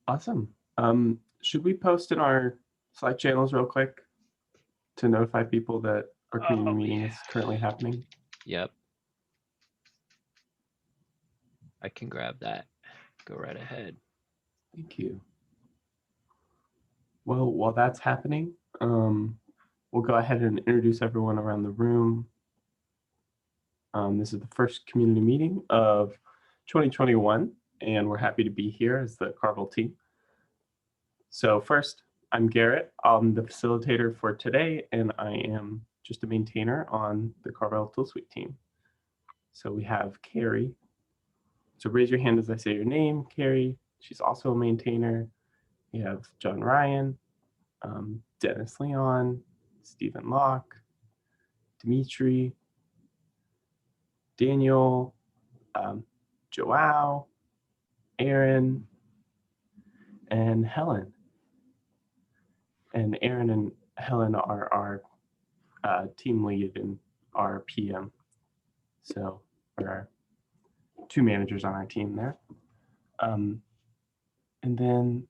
Awesome. Should we post in our Slack channels real quick to notify people that our community meeting is currently happening? Yep. I can grab that. Go right ahead. Thank you. Well, while that's happening, we'll go ahead and introduce everyone around the room. This is the first community meeting of 2021, and we're happy to be here as the Carvel team. So first, I'm Garrett. I'm the facilitator for today, and I am just a maintainer on the Carvel Tool Suite team. So we have Carrie. So raise your hand as I say your name, Carrie. She's also a maintainer. We have John Ryan, Dennis Leon, Stephen Locke, Dimitri, Daniel, Joao, Aaron, and Helen. And Aaron and Helen are our team lead and our PM. So we're our two managers on our team there. And then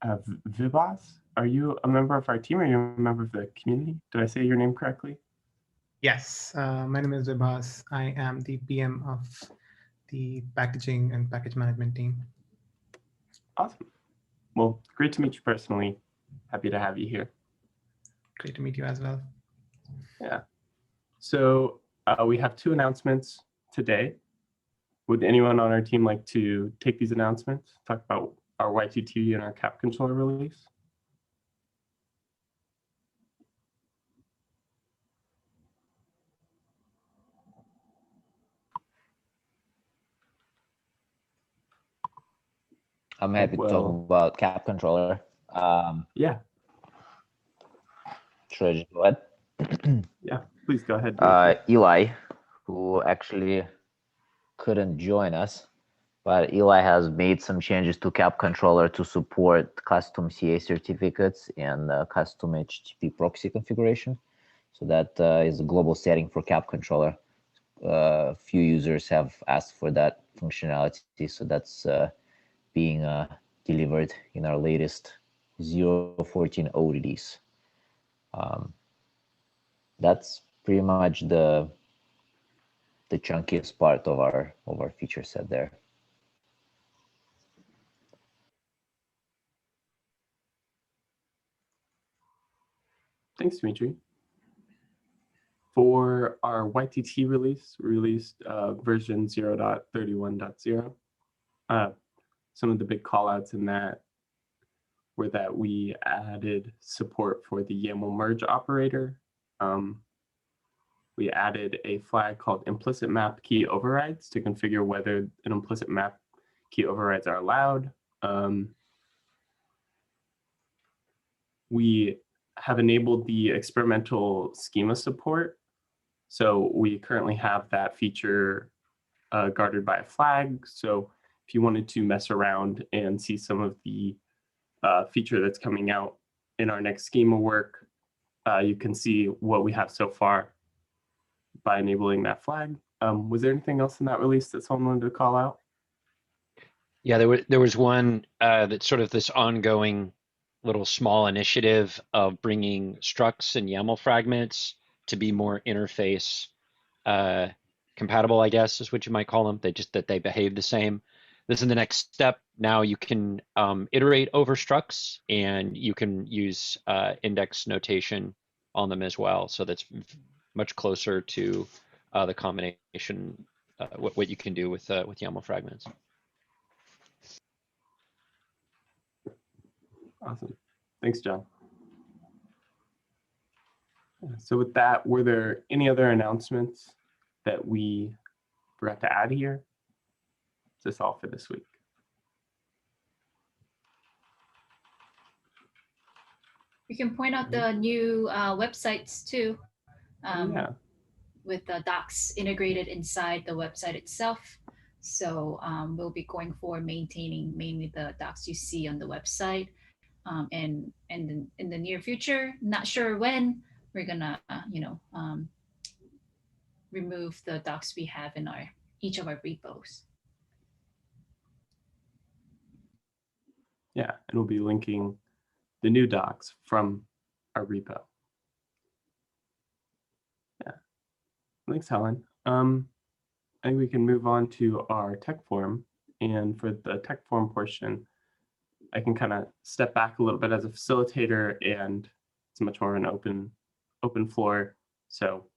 Vibas, are you a member of our team or are you a member of the community? Did I say your name correctly? Yes, my name is Vibas. I am the PM of the packaging and package management team. Awesome. Well, great to meet you personally. Happy to have you here. Great to meet you as well. Yeah. So we have two announcements today. Would anyone on our team like to take these announcements, talk about our Y2T and our cap controller release? I'm happy to talk about cap controller. Yeah. Should I just go ahead? Yeah, please go ahead. Eli, who actually couldn't join us, but Eli has made some changes to cap controller to support custom CA certificates and custom HTTP proxy configuration. So that is a global setting for cap controller. Few users have asked for that functionality, so that's being delivered in our latest 0.14 ODDs. That's pretty much the chunkiest part of our feature set there. Thanks, Dimitri. For our YTT release, we released version 0.31.0. Some of the big callouts in that were that we added support for the YAML merge operator. We added a flag called implicit map key overrides to configure whether an implicit map key overrides are allowed. We have enabled the experimental schema support. So we currently have that feature guarded by a flag. So if you wanted to mess around and see some of the feature that's coming out in our next schema work, you can see what we have so far by enabling that flag. Was there anything else in that release that someone wanted to call out? Yeah, there was one that's sort of this ongoing little small initiative of bringing structs and YAML fragments to be more interface compatible, I guess is what you might call them. They behave the same. This is the next step. Now you can iterate over structs and you can use index notation on them as well. So that's much closer to the combination, what you can do with YAML fragments. Awesome. Thanks, John. So with that, were there any other announcements that we forgot to add here? Is this all for this week? We can point out the new websites too, with the docs integrated inside the website itself. So we'll be going for maintaining mainly the docs you see on the website. And in the near future, not sure when, we're gonna remove the docs we have in each of our repos. Yeah, and we'll be linking the new docs from our repo. Yeah, thanks, Helen. I think we can move on to our tech forum. And for the tech forum portion, I can kind of step back a little bit as a facilitator, and it's much more an open floor. So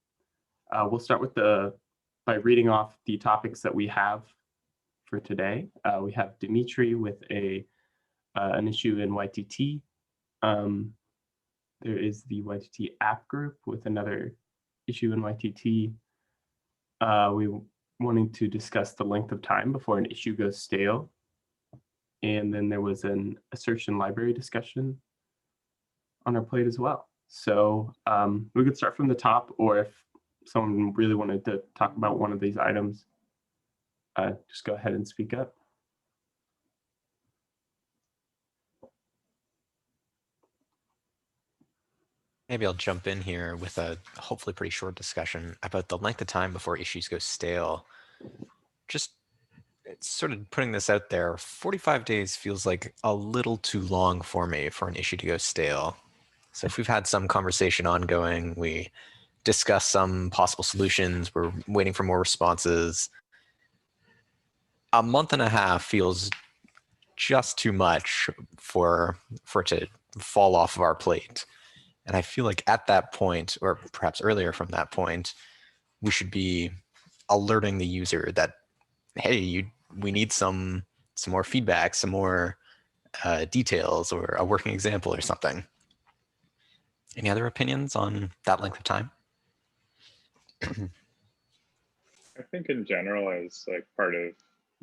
we'll start with by reading off the topics that we have for today. We have Dimitri with an issue in YTT. There is the YTT app group with another issue in YTT. We wanting to discuss the length of time before an issue goes stale. And then there was an assertion library discussion on our plate as well. So we could start from the top, or if someone really wanted to talk about one of these items, just go ahead and speak up. Maybe I'll jump in here with a hopefully pretty short discussion about the length of time before issues go stale. Just sort of putting this out there, 45 days feels like a little too long for me for an issue to go stale. So if we've had some conversation ongoing, we discuss some possible solutions, we're waiting for more responses, a month and a half feels just too much for it to fall off of our plate. And I feel like at that point, or perhaps earlier from that point, we should be alerting the user that, hey, we need some more feedback, some more details, or a working example or something. Any other opinions on that length of time? I think in general, as like part of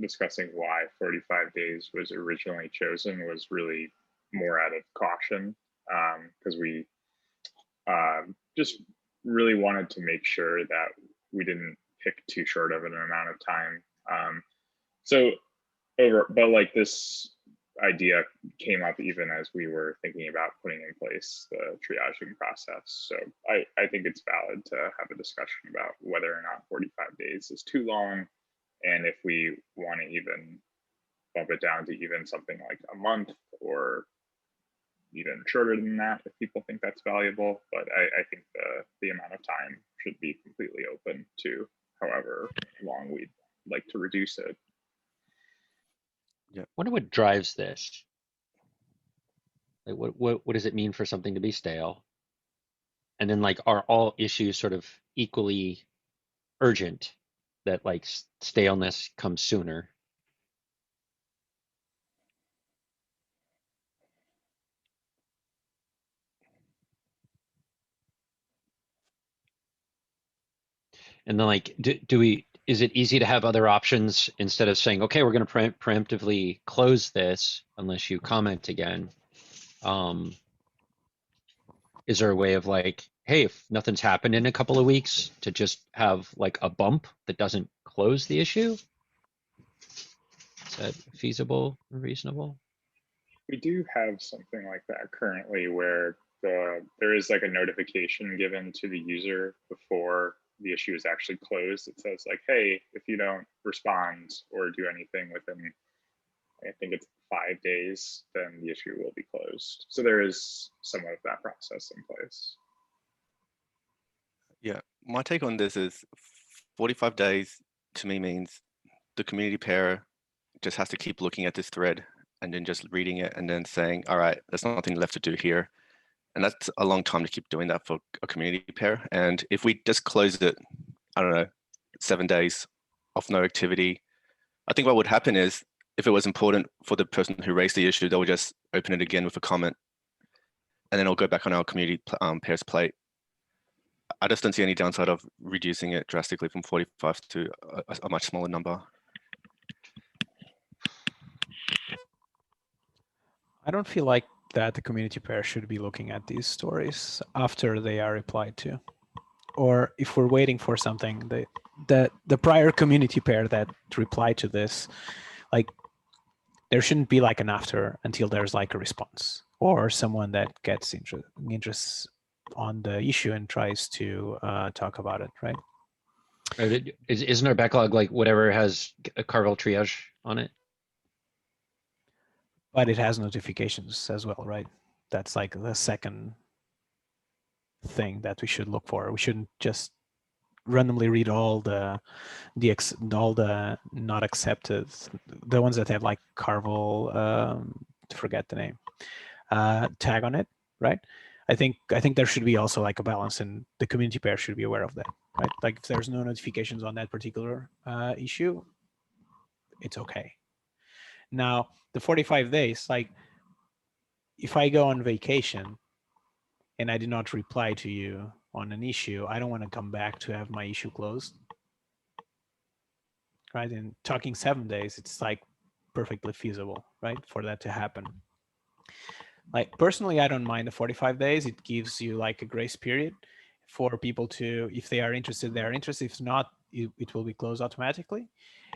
discussing why 45 days was originally chosen, was really more out of caution, because we just really wanted to make sure that we didn't pick too short of an amount of time. But like this idea came up even as we were thinking about putting in place the triaging process. So I think it's valid to have a discussion about whether or not 45 days is too long, and if we want to even bump it down to even something like a month or even shorter than that if people think that's valuable. But I think the amount of time should be completely open to however long we'd like to reduce it. I wonder what drives this. Like what does it mean for something to be stale? And then like, are all issues sort of equally urgent, that like staleness comes sooner? And then like, is it easy to have other options instead of saying, okay, we're going to preemptively close this unless you comment again? Is there a way of like, hey, if nothing's happened in a couple of weeks, to just have like a bump that doesn't close the issue? Is that feasible or reasonable? We do have something like that currently, where there is like a notification given to the user before the issue is actually closed. It says like, hey, if you don't respond or do anything within, I think it's 5 days, then the issue will be closed. So there is some of that process in place. Yeah, my take on this is 45 days to me means the community pair just has to keep looking at this thread and then just reading it and then saying, all right, there's nothing left to do here. And that's a long time to keep doing that for a community pair. And if we just close it, I don't know, 7 days of no activity, I think what would happen is, if it was important for the person who raised the issue, they will just open it again with a comment, and then it'll go back on our community pairs plate. I just don't see any downside of reducing it drastically from 45 to a much smaller number. I don't feel like that the community pair should be looking at these stories after they are replied to. Or if we're waiting for something, the prior community pair that replied to this, like, there shouldn't be like an after until there's like a response, or someone that gets interest on the issue and tries to talk about it, right? Isn't our backlog like whatever has a Carvel triage on it? but it has notifications as well, right? That's like the second thing that we should look for. We shouldn't just randomly read all the not accepted, the ones that have like Carvel, forget the name, tag on it, right? I think there should be also like a balance, and the community pair should be aware of that, right? Like if there's no notifications on that particular issue, it's okay. Now the 45 days, like if I go on vacation and I did not reply to you on an issue, I don't want to come back to have my issue closed, right? And talking 7 days, it's like perfectly feasible, right, for that to happen. Like personally, I don't mind the 45 days. It gives you like a grace period for people to, if they are interested, they are interested. If not, it will be closed automatically.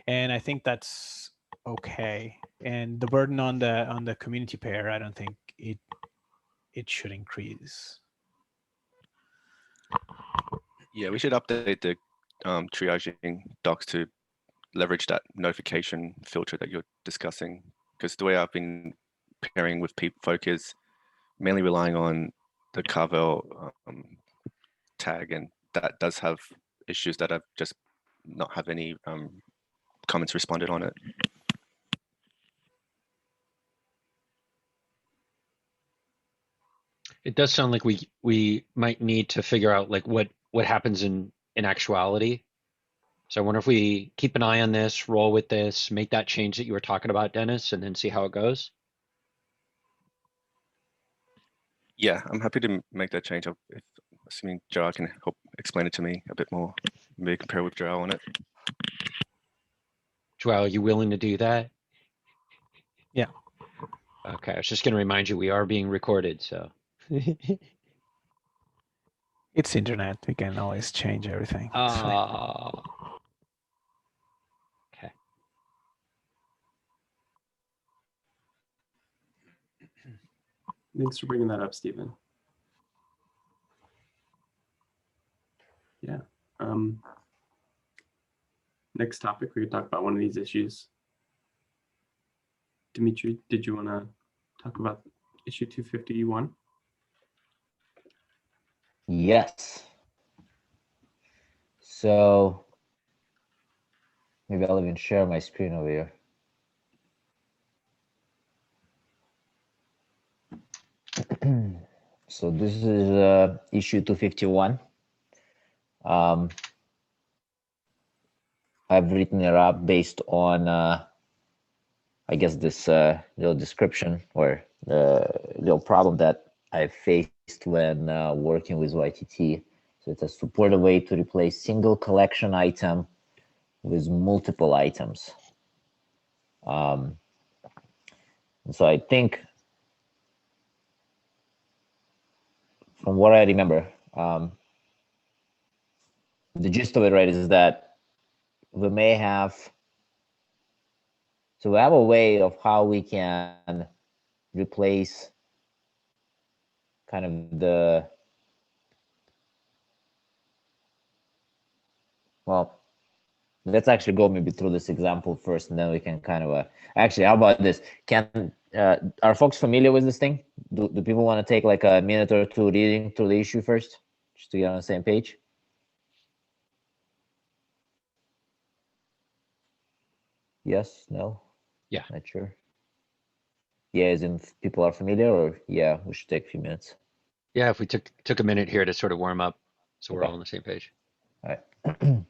And I think that's okay. And the burden on the community pair, I don't think it should increase. Yeah, we should update the triaging docs to leverage that notification filter that you're discussing. Because the way I've been pairing with folk is mainly relying on the Carvel tag, and that does have issues that I've just not have any comments responded on it. It does sound like we might need to figure out like what happens in actuality. So I wonder if we keep an eye on this, roll with this, make that change that you were talking about, Dennis, and then see how it goes. Yeah, I'm happy to make that change. Assuming Joel can help explain it to me a bit more. Maybe compare with Joel on it. Joel, are you willing to do that? Yeah. Okay, I was just going to remind you we are being recorded, so. It's internet. We can always change everything. It's fine. Okay. Thanks for bringing that up, Stephen. Yeah. Next topic, we could talk about one of these issues. Dimitri, did you want to talk about issue 251? Yes. So maybe I'll even share my screen over here. So this is issue 251. I've written it up based on, I guess, this little description or little problem that I faced when working with YTT. So it's a supported way to replace single collection item with multiple items. And so I think, from what I remember, the gist of it, right, is that we may have, so we have a way of how we can replace kind of the, well, let's actually go maybe through this example first, and then we can kind of, actually, how about this? Are folks familiar with this thing? Do people want to take like a minute or two reading through the issue first, just to get on the same page? Yes, no? Yeah. Not sure. Yeah, as in people are familiar, or yeah, we should take a few minutes. Yeah, if we took a minute here to sort of warm up, so we're all on the same page. All right.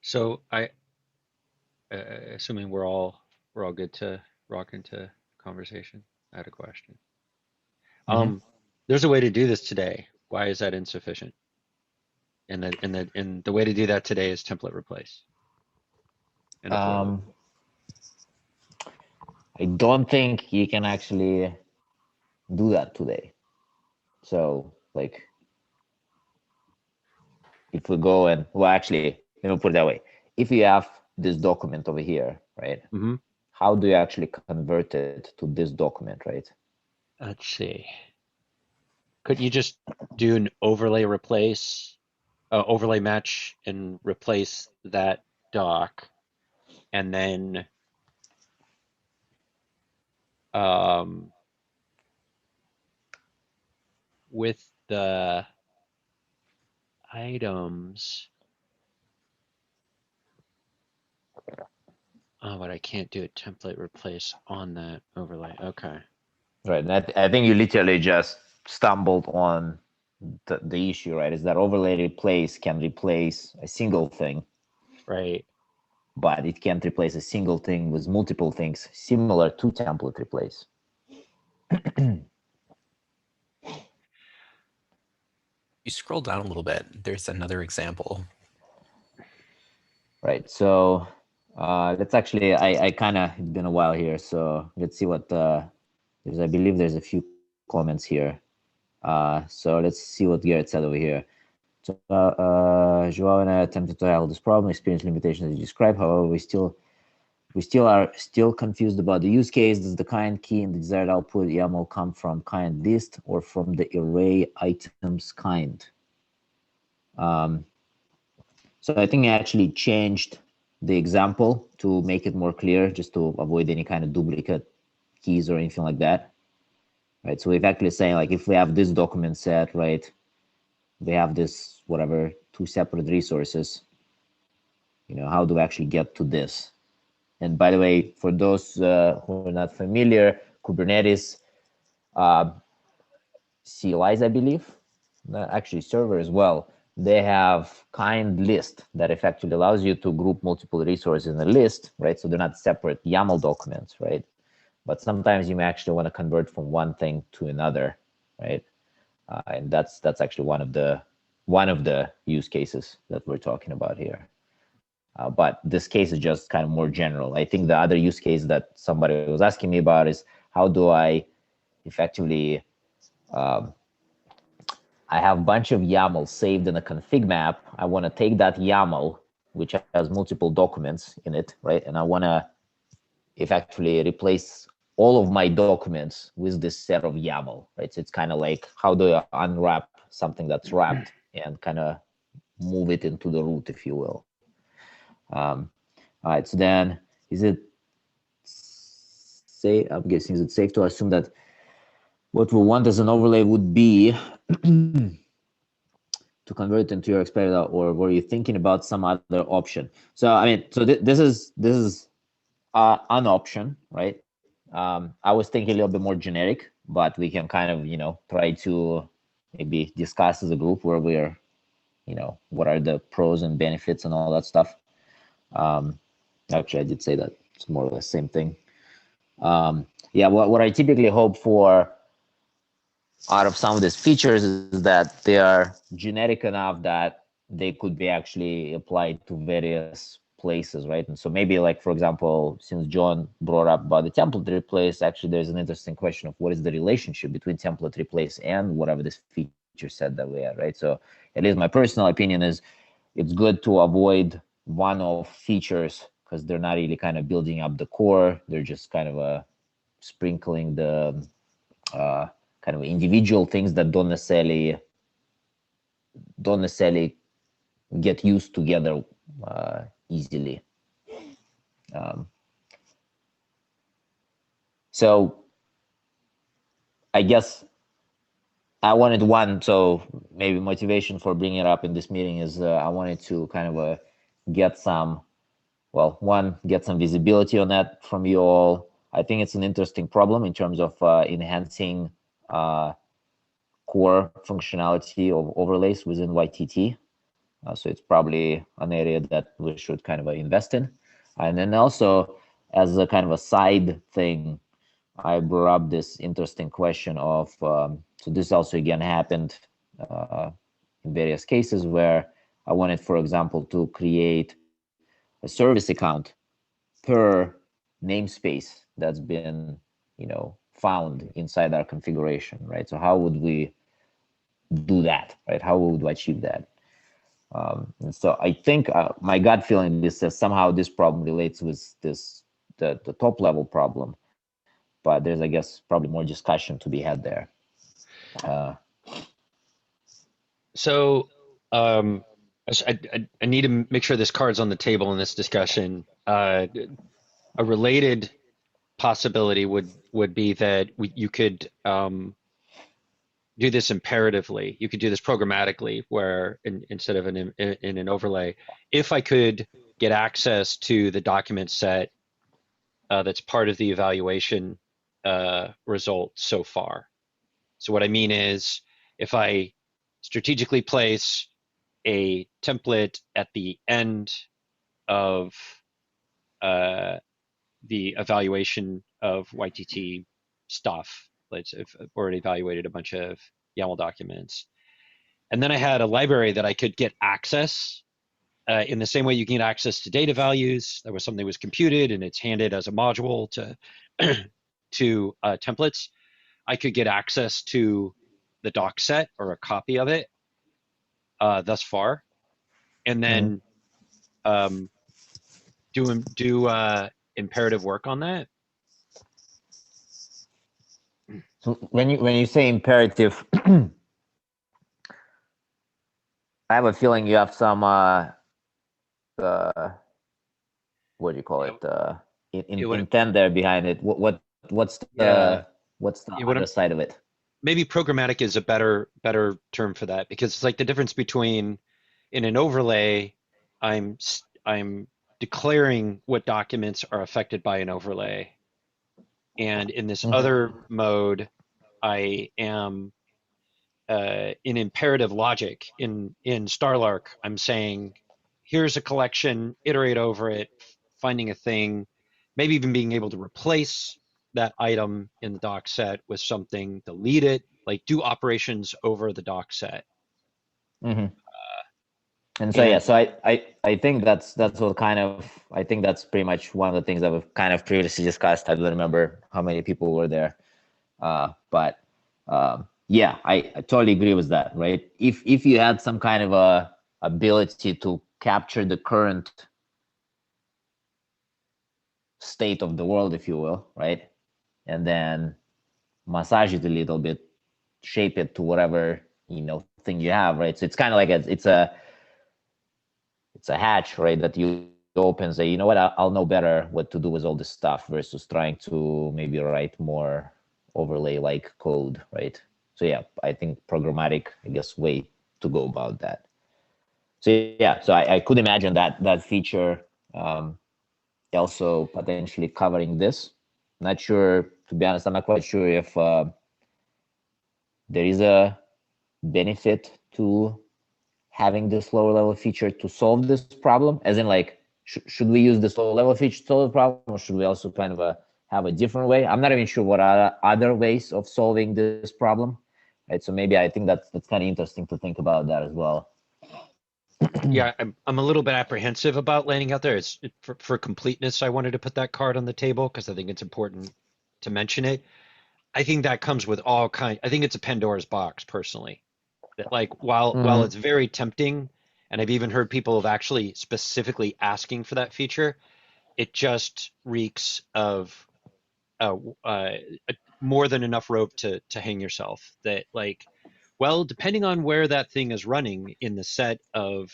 So assuming we're all good to rock into conversation, I had a question. There's a way to do this today. Why is that insufficient? And the way to do that today is template replace. And I don't think you can actually do that today. So like, if we go and, well, actually, let me put it that way. If you have this document over here, right? Mm-hmm. How do you actually convert it to this document, right? Let's see. Couldn't you just do an overlay replace, overlay match and replace that doc, and then with the items. Oh, but I can't do a template replace on that overlay. Okay. Right. And I think you literally just stumbled on the issue, right? Is that overlay replace can replace a single thing, Right. but it can't replace a single thing with multiple things similar to template replace. You scroll down a little bit, there's another example. Right. So let's actually, I kind of, it's been a while here, so let's see what there's. I believe there's a few comments here. So let's see what Garrett said over here. So, Joao and I attempted to handle this problem, experience limitations as you described. However, we are confused about the use case. Does the kind key in the desired output YAML come from kind list or from the array items kind? So I think I actually changed the example to make it more clear, just to avoid any kind of duplicate keys or anything like that. Right. So we're actually saying, like, if we have this document set, right, we have this, whatever, 2 separate resources, how do we actually get to this? And by the way, for those who are not familiar, Kubernetes CLIs, I believe, actually server as well, they have kind list that effectively allows you to group multiple resources in a list, right? So they're not separate YAML documents, right? But sometimes you may actually want to convert from one thing to another, right? And that's actually one of the use cases that we're talking about here. But this case is just kind of more general. I think the other use case that somebody was asking me about is, how do I effectively, I have a bunch of YAML saved in a config map. I want to take that YAML, which has multiple documents in it, right? And I want to effectively replace all of my documents with this set of YAML, right? So it's kind of like, how do I unwrap something that's wrapped and kind of move it into the root, if you will. All right, so then I'm guessing, is it safe to assume that what we want as an overlay would be to convert into your expected, or were you thinking about some other option? So I mean, so this is an option, right? I was thinking a little bit more generic, but we can kind of, try to maybe discuss as a group where we're, what are the pros and benefits and all that stuff. Actually, I did say that. It's more or less the same thing. Yeah, what I typically hope for out of some of these features is that they are generic enough that they could be actually applied to various places, right? And so maybe, like, for example, since John brought up about the template replace, actually there's an interesting question of what is the relationship between template replace and whatever this feature set that we have, right? So at least my personal opinion is it's good to avoid one-off features because they're not really kind of building up the core. They're just kind of sprinkling the kind of individual things that don't necessarily get used together easily. So I guess I wanted one, so maybe motivation for bringing it up in this meeting is I wanted to kind of get some, well, one, get some visibility on that from you all. I think it's an interesting problem in terms of enhancing core functionality of overlays within YTT. So it's probably an area that we should kind of invest in. And then also, as a kind of a side thing, I brought up this interesting question of, so this also again happened in various cases where I wanted, for example, to create a service account per namespace that's been, found inside our configuration, right? So how would we do that, right? How would we achieve that? And so I think my gut feeling is that somehow this problem relates with the top level problem, but there's, I guess, probably more discussion to be had there. So I need to make sure this card's on the table in this discussion. A related possibility would be that you could do this imperatively. You could do this programmatically, where instead of in an overlay, if I could get access to the document set that's part of the evaluation result so far. So what I mean is, if I strategically place a template at the end of the evaluation of YTT stuff, let's have already evaluated a bunch of YAML documents, and then I had a library that I could get access in the same way you can get access to data values. There was something that was computed and it's handed as a module to to templates. I could get access to the doc set or a copy of it thus far, and then do imperative work on that. So when you say imperative, I have a feeling you have some what do you call it? Intent there behind it. What's the other side of it? Maybe programmatic is a better term for that, because it's like the difference between, in an overlay, I'm declaring what documents are affected by an overlay, and in this other mode, I am in imperative logic. In Starlark, I'm saying, here's a collection, iterate over it, finding a thing, maybe even being able to replace that item in the doc set with something, delete it, like do operations over the doc set. And so so I think that's what kind of, I think that's pretty much one of the things that we've kind of previously discussed. I don't remember how many people were there, but yeah, I totally agree with that, right? If you had some kind of a ability to capture the current state of the world, if you will, right, and then massage it a little bit, shape it to whatever thing you have, right? So it's kind of like it's a hatch, right, that you open, say, you know what, I'll know better what to do with all this stuff, versus trying to maybe write more overlay like code, right? So yeah, I think programmatic, I guess, way to go about that. So yeah, so I could imagine that feature also potentially covering this. Not sure, to be honest, I'm not quite sure if there is a benefit to having this lower level feature to solve this problem, as in, like, should we use this lower level feature to solve the problem, or should we also kind of have a different way? I'm not even sure what are other ways of solving this problem, right? So maybe I think that's kind of interesting to think about that as well. Yeah, I'm a little bit apprehensive about laying out there. It's for completeness, I wanted to put that card on the table because I think it's important to mention it. I think that comes with all kind. I think it's a Pandora's box, personally. That, like, while it's very tempting, and I've even heard people have actually specifically asking for that feature, it just reeks of more than enough rope to hang yourself. That, like, well, depending on where that thing is running in the set of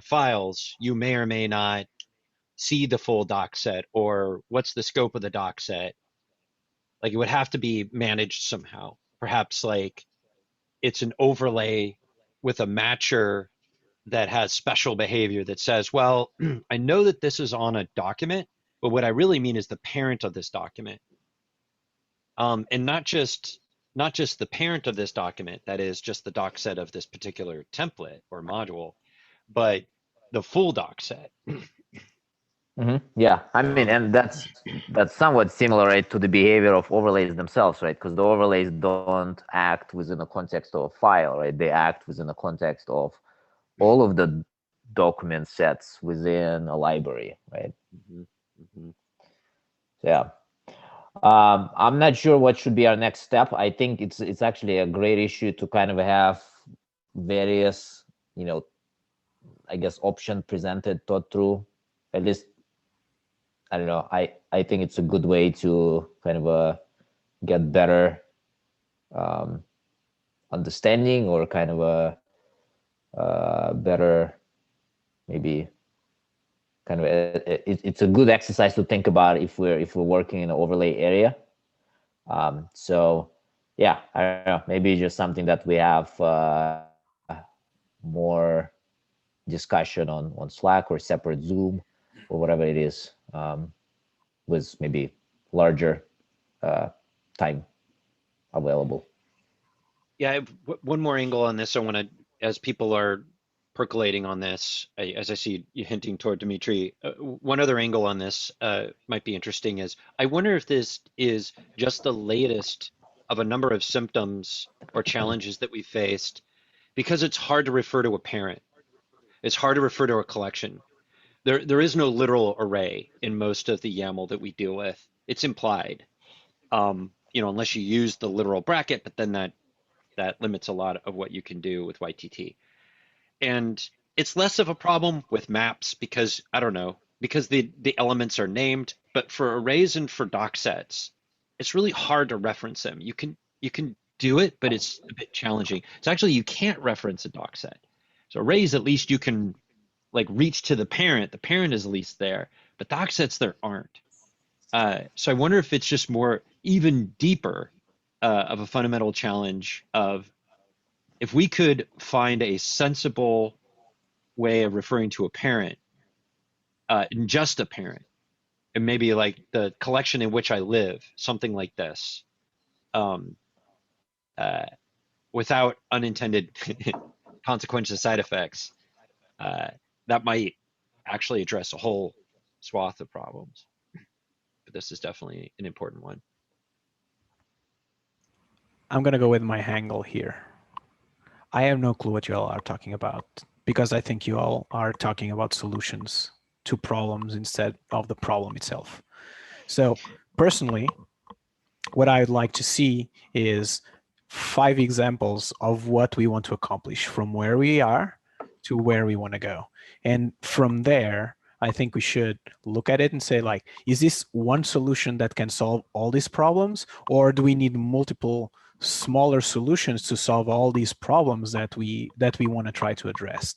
files, you may or may not see the full doc set, or what's the scope of the doc set. Like, it would have to be managed somehow. Perhaps, like, it's an overlay with a matcher that has special behavior that says, well, I know that this is on a document, but what I really mean is the parent of this document. And not just the parent of this document, that is just the doc set of this particular template or module, but the full doc set. Yeah, I mean, and that's somewhat similar, right, to the behavior of overlays themselves, right? Because the overlays don't act within the context of a file, right? They act within the context of all of the document sets within a library, right? So, yeah. I'm not sure what should be our next step. I think it's actually a great issue to kind of have various, I guess, options presented, thought through. At least, I don't know. I think it's a good way to kind of get better understanding, or kind of a better, maybe kind of it's a good exercise to think about if we're working in an overlay area. So yeah, I don't know, maybe just something that we have more discussion on Slack or separate Zoom or whatever it is, with maybe larger time available. Yeah, I have one more angle on this. I want to, as people are percolating on this, as I see you hinting toward Dimitri, one other angle on this might be interesting is, I wonder if this is just the latest of a number of symptoms or challenges that we faced, because it's hard to refer to a parent. It's hard to refer to a collection. There is no literal array in most of the YAML that we deal with. It's implied, unless you use the literal bracket, but then that limits a lot of what you can do with YTT. And it's less of a problem with maps because, I don't know, because the elements are named, but for arrays and for doc sets, it's really hard to reference them. You can do it, but it's a bit challenging. So actually you can't reference a doc set. So arrays, at least you can like reach to the parent. The parent is at least there, but doc sets there aren't. So I wonder if it's just more even deeper of a fundamental challenge of, if we could find a sensible way of referring to a parent, and just a parent, and maybe like the collection in which I live, something like this, without unintended consequences, side effects, that might actually address a whole swath of problems. But this is definitely an important one. I'm going to go with my angle here. I have no clue what you all are talking about, because I think you all are talking about solutions to problems instead of the problem itself. So personally, what I'd like to see is 5 examples of what we want to accomplish from where we are to where we want to go. And from there, I think we should look at it and say, like, is this one solution that can solve all these problems, or do we need multiple smaller solutions to solve all these problems that we want to try to address?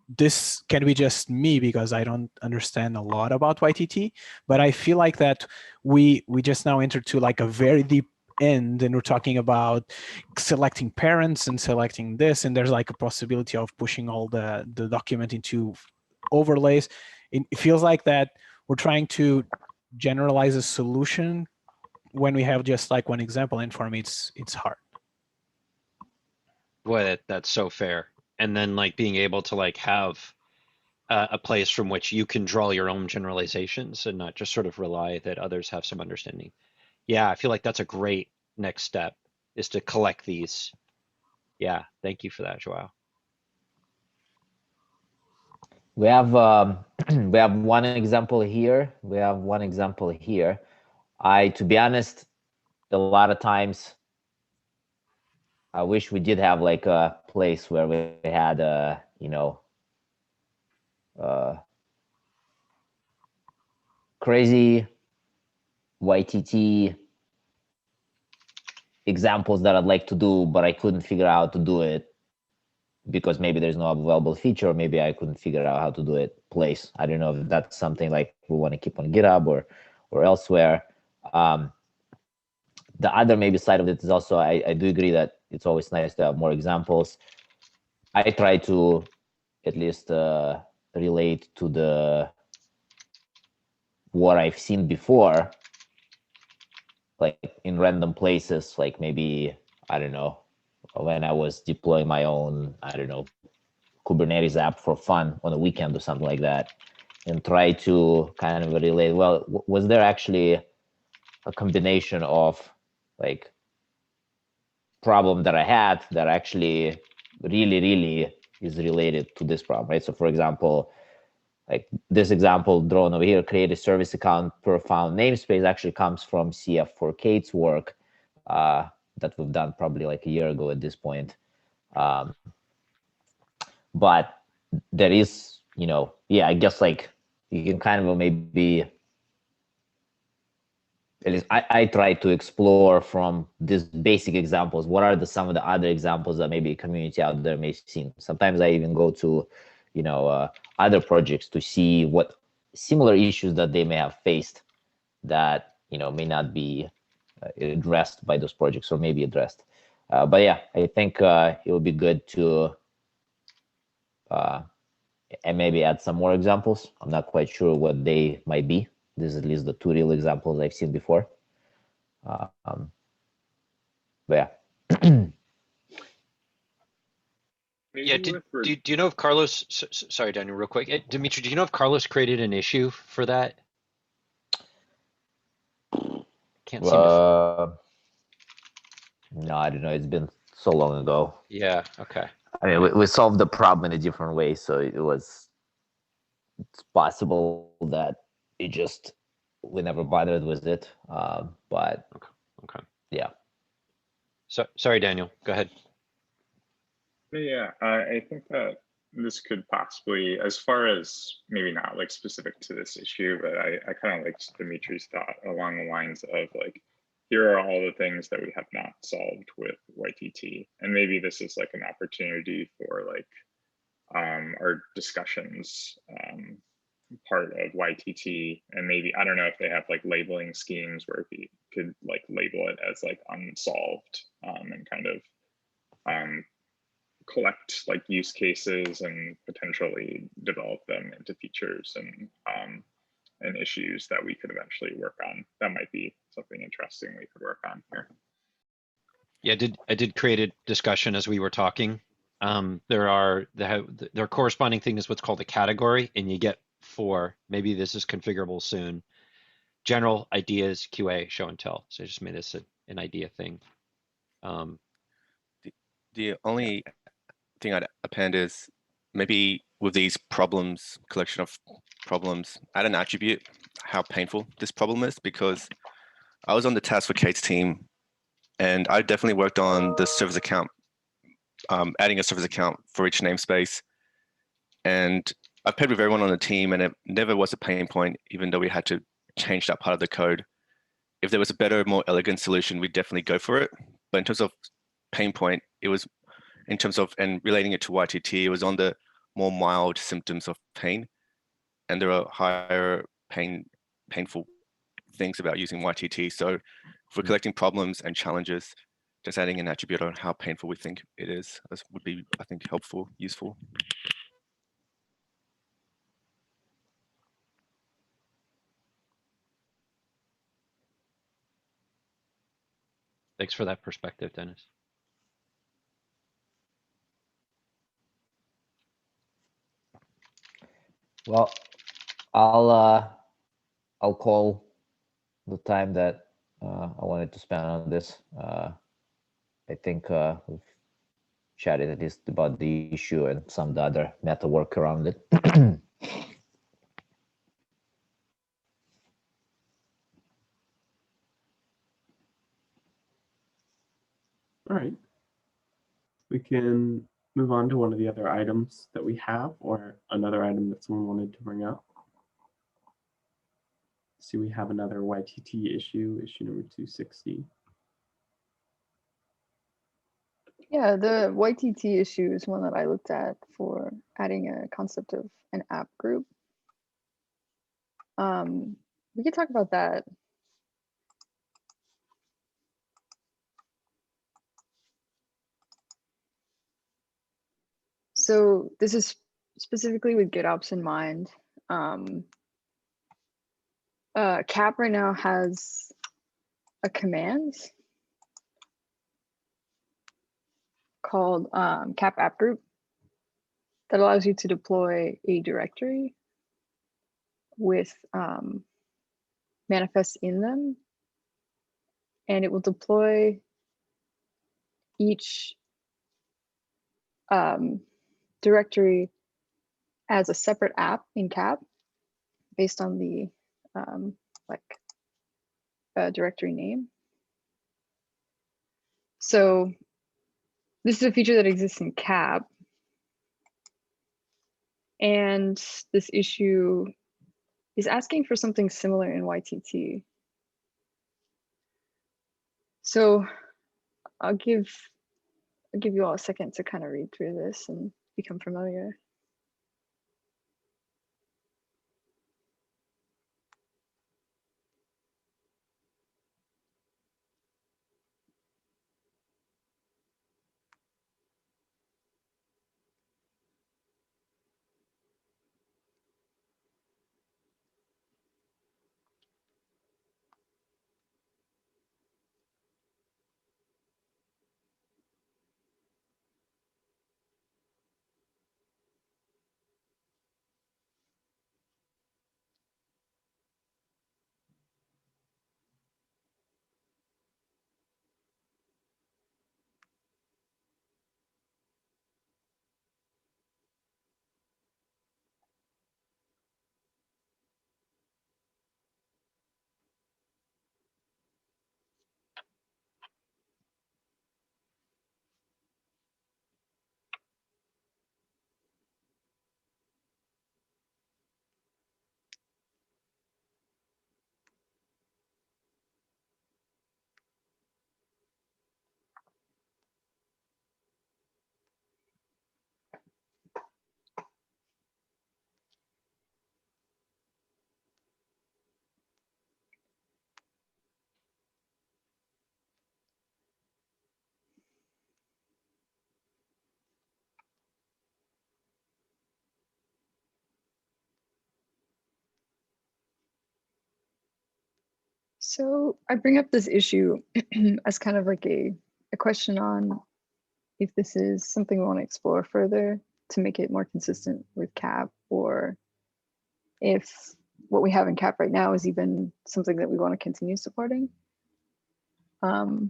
This can be just me because I don't understand a lot about YTT, but I feel like that we just now entered to like a very deep end, and we're talking about selecting parents and selecting this, and there's like a possibility of pushing all the document into overlays. It feels like that we're trying to generalize a solution when we have just like one example, and for me it's hard. Boy, that's so fair. And then like being able to like have a place from which you can draw your own generalizations and not just sort of rely that others have some understanding. Yeah, I feel like that's a great next step, is to collect these. Yeah, thank you for that, Joao. We have we have one example here. We have one example here. To be honest, a lot of times I wish we did have like a place where we had crazy YTT examples that I'd like to do, but I couldn't figure out how to do it because maybe there's no available feature, or maybe I couldn't figure out how to do it place. I don't know if that's something like we want to keep on GitHub or elsewhere. The other maybe side of it is also, I do agree that it's always nice to have more examples. I try to at least relate to the what I've seen before, like in random places, like maybe, I don't know, when I was deploying my own, I don't know, Kubernetes app for fun on a weekend or something like that, and try to kind of relate, well, was there actually a combination of like problem that I had that actually really is related to this problem, right? So for example, like this example drawn over here, create a service account per found namespace, actually comes from CF4Kate's work that we've done probably like a year ago at this point. But there is, yeah, I guess like you can kind of maybe, at least I try to explore from these basic examples, what are some of the other examples that maybe a community out there may have seen. Sometimes I even go to, other projects to see what similar issues that they may have faced that, may not be addressed by those projects or maybe addressed. But yeah, I think it would be good to and maybe add some more examples. I'm not quite sure what they might be. This is at least the 2 real examples I've seen before. But yeah. Yeah, do you know if Carlos, sorry, Daniel, real quick. Dimitri, do you know if Carlos created an issue for that? Can't seem to. No, I don't know. It's been so long ago. Yeah, okay. I mean, we solved the problem in a different way, so it's possible that we never bothered with it. But okay. Yeah. So sorry, Daniel, go ahead. Yeah, I think that this could possibly, as far as maybe not like specific to this issue, but I kind of liked Dimitri's thought along the lines of like, here are all the things that we have not solved with YTT. And maybe this is like an opportunity for like our discussions part of YTT. And maybe, I don't know if they have like labeling schemes where we could like label it as like unsolved and kind of collect like use cases and potentially develop them into features and issues that we could eventually work on. That might be something interesting we could work on here. Yeah, I did create a discussion as we were talking. Their corresponding thing is what's called a category, and you get 4. Maybe this is configurable soon. General, ideas, QA, show and tell. So I just made this an idea thing. The only thing I'd append is maybe with these problems, collection of problems, add an attribute, how painful this problem is, because I was on the task for Kate's team and I definitely worked on the service account, adding a service account for each namespace. And I've paired with everyone on the team and it never was a pain point, even though we had to change that part of the code. If there was a better, more elegant solution, we'd definitely go for it. But in terms of pain point, it was in terms of, and relating it to YTT, it was on the more mild symptoms of pain. And there are higher painful things about using YTT. So if we're collecting problems and challenges, just adding an attribute on how painful we think it is would be, I think, helpful, useful. Thanks for that perspective, Dennis. Well, I'll call the time that I wanted to spend on this. I think we've chatted at least about the issue and some of the other meta work around it. All right. We can move on to one of the other items that we have, or another item that someone wanted to bring up. See, we have another YTT issue number 260. Yeah, the YTT issue is one that I looked at for adding a concept of an app group. We could talk about that. So this is specifically with GitOps in mind. Cap right now has a command called cap app group that allows you to deploy a directory with manifests in them, and it will deploy each directory as a separate app in cap based on the directory name. So this is a feature that exists in cap, and this issue is asking for something similar in YTT. So I'll give you all a second to kind of read through this and become familiar. So I bring up this issue as kind of like a question on if this is something we want to explore further to make it more consistent with CAP, or if what we have in CAP right now is even something that we want to continue supporting. But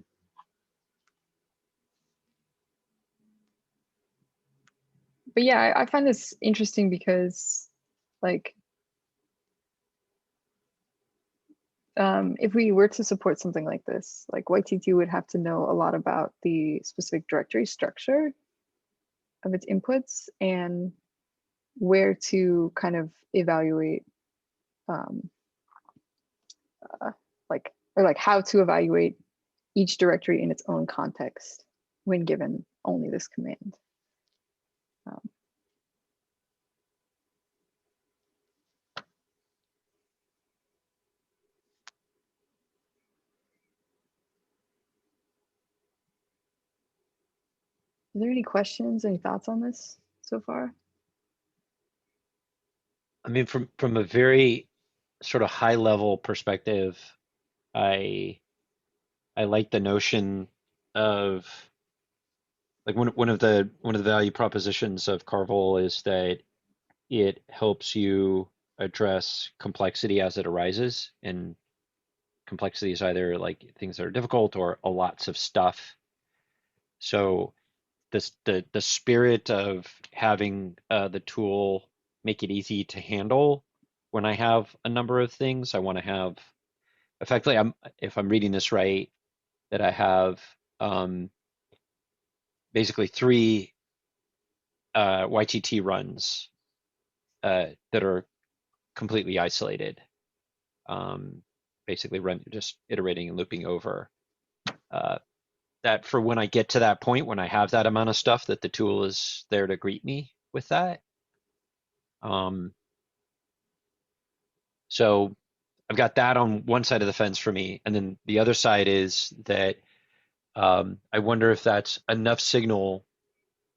yeah, I find this interesting because, like, if we were to support something like this, like YTT would have to know a lot about the specific directory structure of its inputs and where to kind of evaluate, like how to evaluate each directory in its own context when given only this command. Are there any questions, any thoughts on this so far? I mean, from a very sort of high level perspective, I like the notion of, like, one of the value propositions of Carvel is that it helps you address complexity as it arises, and complexity is either like things that are difficult or lots of stuff. So the spirit of having the tool make it easy to handle when I have a number of things, I want to have effectively, if I'm reading this right, that I have basically 3 YTT runs that are completely isolated, basically just iterating and looping over. That for when I get to that point, when I have that amount of stuff, that the tool is there to greet me with that. So I've got that on one side of the fence for me, and then the other side is that I wonder if that's enough signal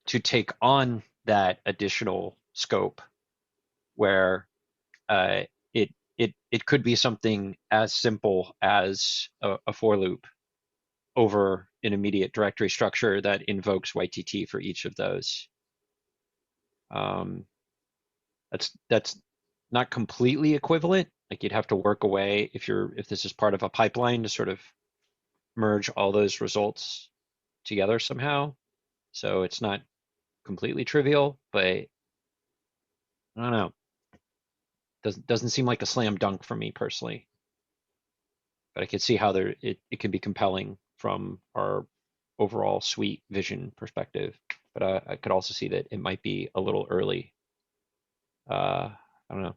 to take on that additional scope where it could be something as simple as a for loop over an immediate directory structure that invokes YTT for each of those. That's not completely equivalent. Like you'd have to work away if this is part of a pipeline to sort of merge all those results together somehow. So it's not completely trivial, but I don't know. Doesn't seem like a slam dunk for me personally. But I could see how it can be compelling from our overall suite vision perspective. But I could also see that it might be a little early. I don't know.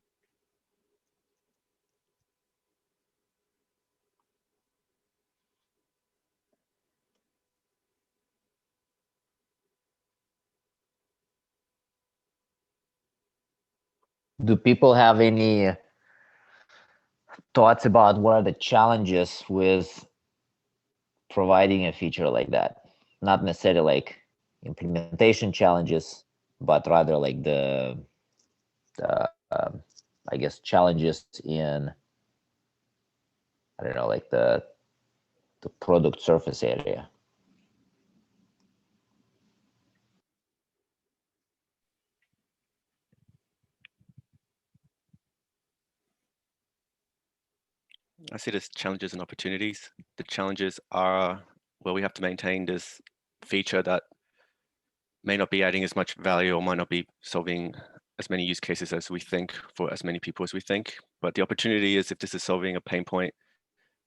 Do people have any thoughts about what are the challenges with providing a feature like that? Not necessarily like implementation challenges, but rather like the I guess challenges in, I don't know, like the product surface area. I see there's challenges and opportunities. The challenges are, well, we have to maintain this feature that may not be adding as much value or might not be solving as many use cases as we think for as many people as we think. But the opportunity is if this is solving a pain point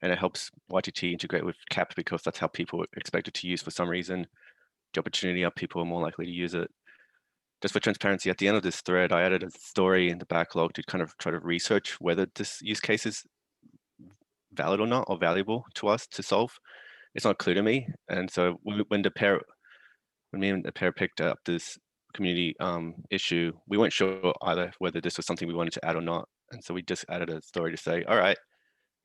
and it helps YTT integrate with CAP because that's how people expect it to use for some reason, the opportunity are people are more likely to use it. Just for transparency, at the end of this thread, I added a story in the backlog to kind of try to research whether this use case is valid or not, or valuable to us to solve. It's not clear to me. And so when me and the pair picked up this community issue, we weren't sure either whether this was something we wanted to add or not. And so we just added a story to say, all right,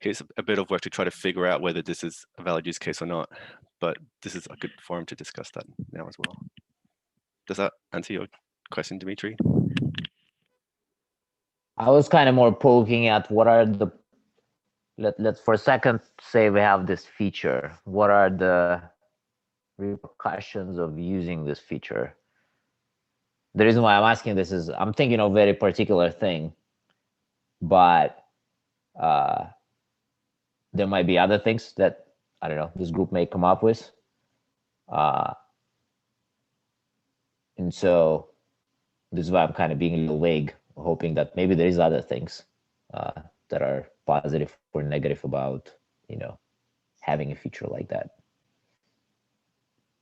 here's a bit of work to try to figure out whether this is a valid use case or not. But this is a good forum to discuss that now as well. Does that answer your question, Dimitri? I was kind of more poking at what are the, let's for a second say we have this feature. What are the repercussions of using this feature? The reason why I'm asking this is I'm thinking of a very particular thing, but there might be other things that, I don't know, this group may come up with. And so this is why I'm kind of being a little vague, hoping that maybe there is other things that are positive or negative about, having a feature like that.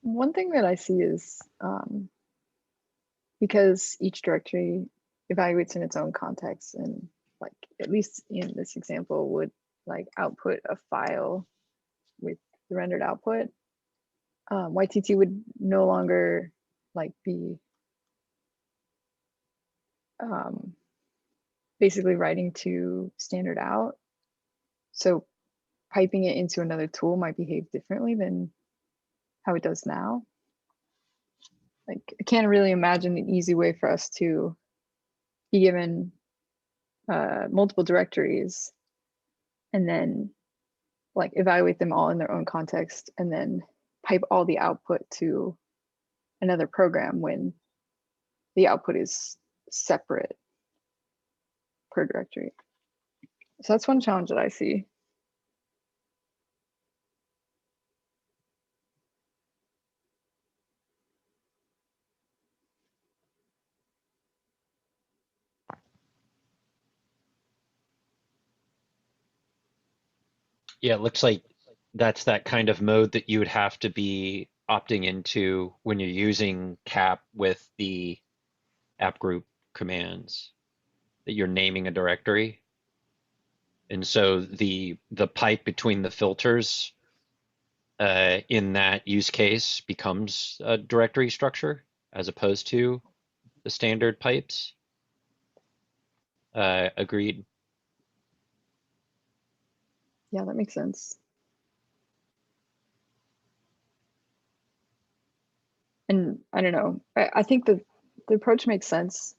One thing that I see is because each directory evaluates in its own context, and like at least in this example would like output a file with the rendered output, YTT would no longer like be basically writing to standard out. So piping it into another tool might behave differently than how it does now. Like I can't really imagine an easy way for us to be given multiple directories and then like evaluate them all in their own context and then pipe all the output to another program when the output is separate per directory. So that's one challenge that I see. Yeah, it looks like that's that kind of mode that you would have to be opting into when you're using CAP with the app group commands, that you're naming a directory. And so the pipe between the filters in that use case becomes a directory structure as opposed to the standard pipes. Agreed. Yeah, that makes sense. And I don't know, I think that the approach makes sense,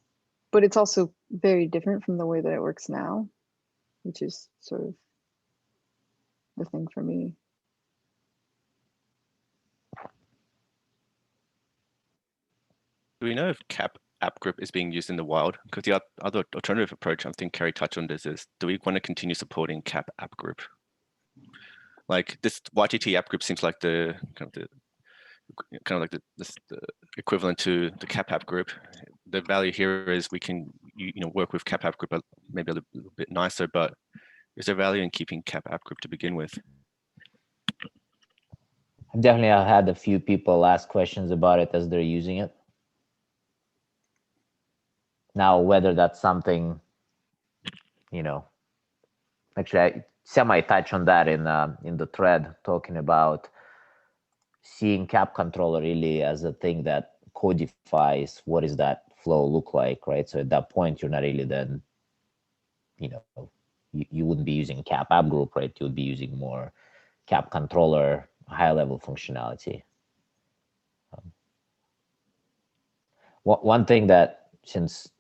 but it's also very different from the way that it works now, which is sort of the thing for me. Do we know if cap app group is being used in the wild? Because the other alternative approach, I think Kerry touched on this, is do we want to continue supporting cap app group? Like this YTT app group seems like the equivalent to the cap app group. The value here is we can work with cap app group maybe a little bit nicer, but is there value in keeping cap app group to begin with? Definitely, I've had a few people ask questions about it as they're using it. Now, whether that's something, actually, I semi-touch on that in the thread, talking about seeing cap controller really as a thing that codifies what does that flow look like, right? So at that point, you're not really then, you wouldn't be using cap app group, right? You would be using more cap controller, high-level functionality. One thing that since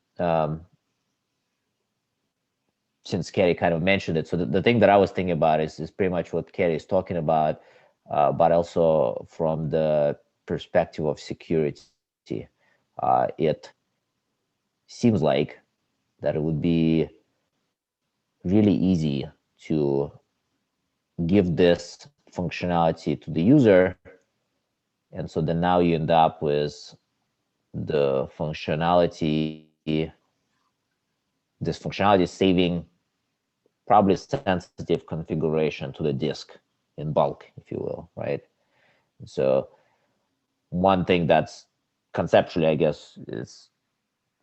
Kerry kind of mentioned it, so the thing that I was thinking about is pretty much what Kerry is talking about, but also from the perspective of security. It seems like that it would be really easy to give this functionality to the user, and so then now you end up with the functionality, this functionality saving probably sensitive configuration to the disk in bulk, if you will, right? So one thing that's conceptually, I guess, is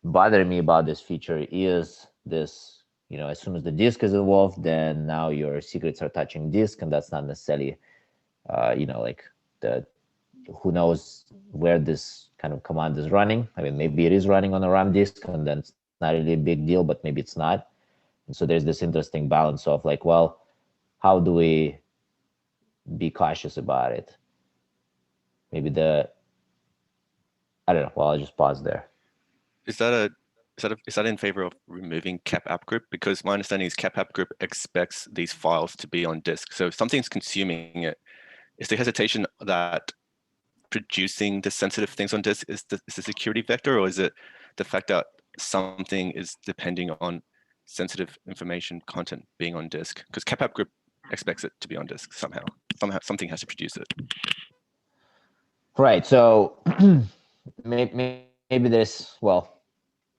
bothering me about this feature is this, as soon as the disk is involved, then now your secrets are touching disk, and that's not necessarily, who knows where this kind of command is running. I mean, maybe it is running on a RAM disk, and then it's not really a big deal, but maybe it's not. And so there's this interesting balance of like, well, how do we be cautious about it? Maybe I don't know. Well, I'll just pause there. Is that in favor of removing cap app group? Because my understanding is cap app group expects these files to be on disk. So if something's consuming it, is the hesitation that producing the sensitive things on disk is the security vector, or is it the fact that something is depending on sensitive information content being on disk? Because cap app group expects it to be on disk somehow. Something has to produce it. Right. So maybe there's, well,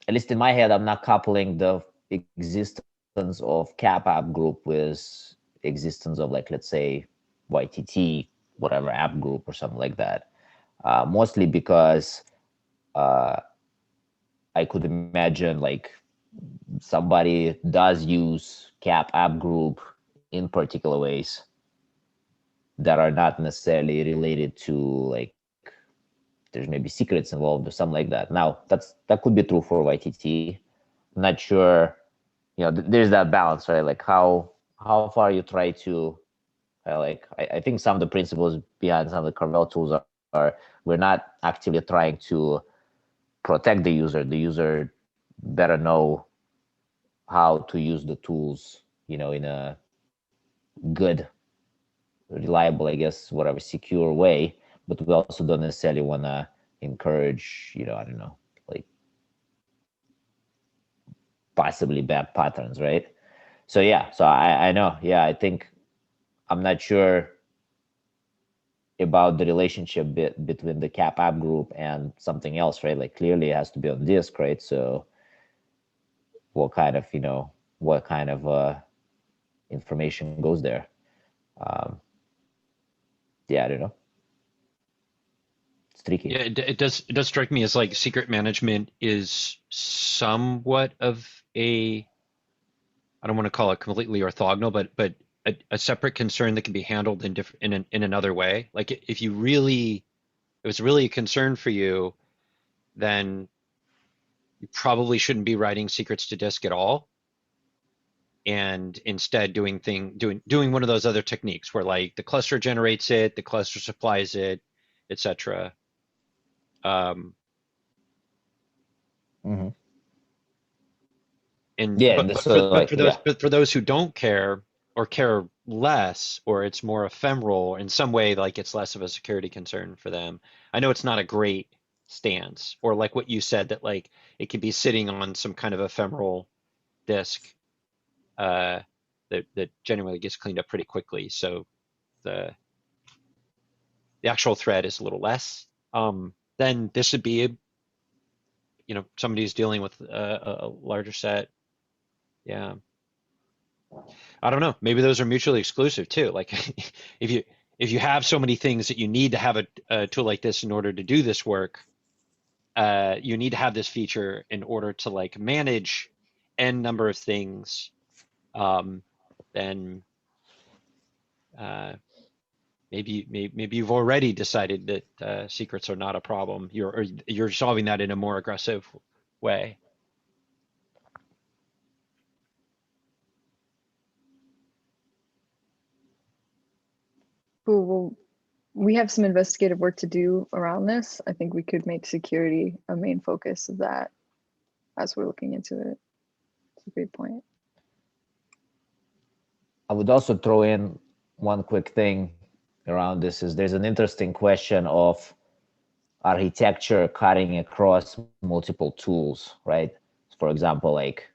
at least in my head, I'm not coupling the existence of cap app group with existence of, like, let's say YTT, whatever app group or something like that. Mostly because I could imagine like somebody does use cap app group in particular ways that are not necessarily related to, like, there's maybe secrets involved or something like that. Now that could be true for YTT. I'm not sure, there's that balance, right? Like how far you try to, I think some of the principles behind some of the Carvel tools are we're not actively trying to protect the user. The user better know how to use the tools, in a good, reliable, I guess, whatever, secure way. But we also don't necessarily want to encourage, I don't know, like possibly bad patterns, right? So yeah, so I know, yeah, I think I'm not sure about the relationship between the cap app group and something else, right? Like clearly it has to be on disk, right? So what kind of information goes there? Yeah, I don't know. It's tricky. Yeah, it does strike me as like secret management is somewhat of I don't want to call it completely orthogonal, but a separate concern that can be handled in another way. Like if it's really a concern for you, then you probably shouldn't be writing secrets to disk at all, and instead doing one of those other techniques where like the cluster generates it, the cluster supplies it, etc. Mhm. And Yeah, but for those who don't care or care less, or it's more ephemeral in some way, like it's less of a security concern for them. I know it's not a great stance, or like what you said, that like it could be sitting on some kind of ephemeral disk that generally gets cleaned up pretty quickly. So the actual thread is a little less. Then this would be somebody who's dealing with a larger set. Yeah. I don't know. Maybe those are mutually exclusive too. Like if you have so many things that you need to have a tool like this in order to do this work, you need to have this feature in order to like manage n number of things. Then maybe you've already decided that secrets are not a problem. You're solving that in a more aggressive way. Cool. Well, we have some investigative work to do around this. I think we could make security a main focus of that as we're looking into it. It's a great point. I would also throw in one quick thing around this is there's an interesting question of architecture cutting across multiple tools, right? For example, like,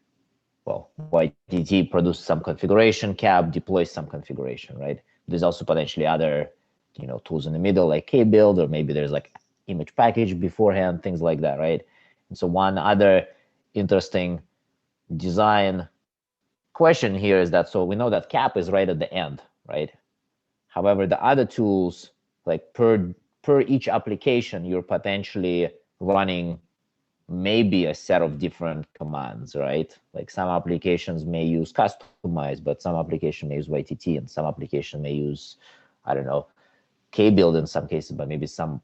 well, YTT produces some configuration, CAP deploys some configuration, right? There's also potentially other, tools in the middle like kbuild, or maybe there's like image package beforehand, things like that, right? And so one other interesting design question here is that, so we know that CAP is right at the end, right? However, the other tools, like per each application, you're potentially running maybe a set of different commands, right? Like some applications may use customize, but some application may use YTT, and some application may use, I don't know, kbuild in some cases, but maybe some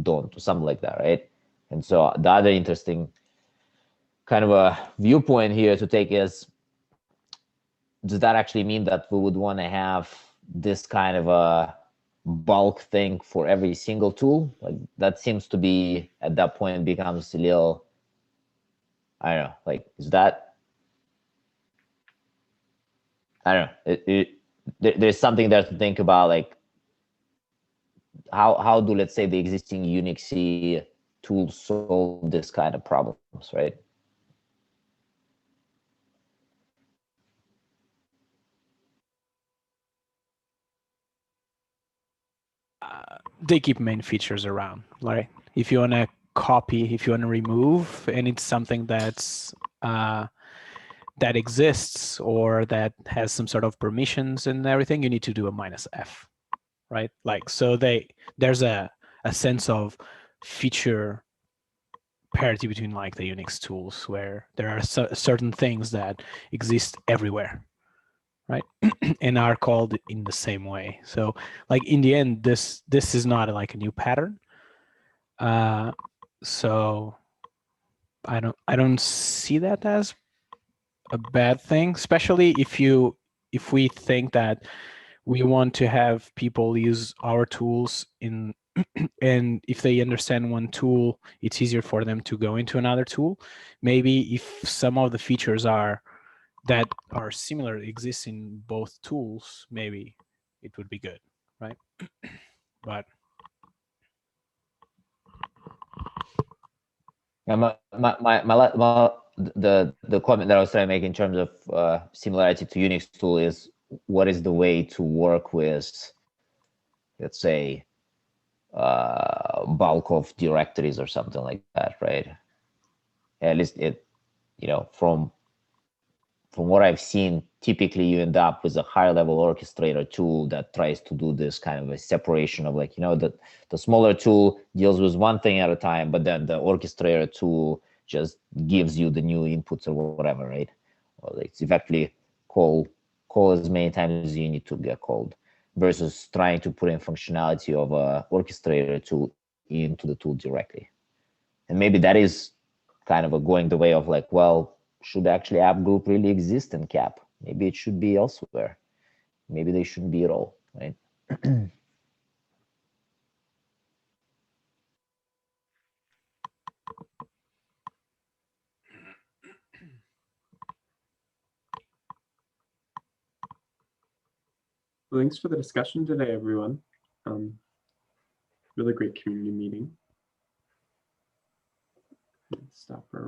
don't, or something like that, right? And so the other interesting kind of a viewpoint here to take is, does that actually mean that we would want to have this kind of a bulk thing for every single tool? Like that seems to be, at that point, becomes a little, I don't know, like, is that, I don't know, there's something there to think about, like how do, let's say, the existing Unix tools solve this kind of problems, right? They keep main features around, right? If you want to copy, if you want to remove, and it's something that's that exists or that has some sort of permissions and everything, you need to do a -f, right? Like, so there's a sense of feature parity between like the Unix tools, where there are certain things that exist everywhere, right? And are called in the same way. So like in the end, this is not like a new pattern. So I don't see that as a bad thing, especially if we think that we want to have people use our tools in and if they understand one tool, it's easier for them to go into another tool. Maybe if some of the features that are similar exist in both tools, maybe it would be good, right? But the comment that I was trying to make in terms of similarity to Unix tool is, what is the way to work with, let's say, bulk of directories or something like that, right? At least from what I've seen, typically you end up with a higher level orchestrator tool that tries to do this kind of a separation of, like, the smaller tool deals with one thing at a time, but then the orchestrator tool just gives you the new inputs or whatever, right? Or it's effectively call as many times as you need to get called, versus trying to put in functionality of a orchestrator tool into the tool directly. And maybe that is kind of going the way of, like, well, should actually app group really exist in CAP? Maybe it should be elsewhere. Maybe they shouldn't be at all, right? Thanks for the discussion today, everyone. Really great community meeting. Stop our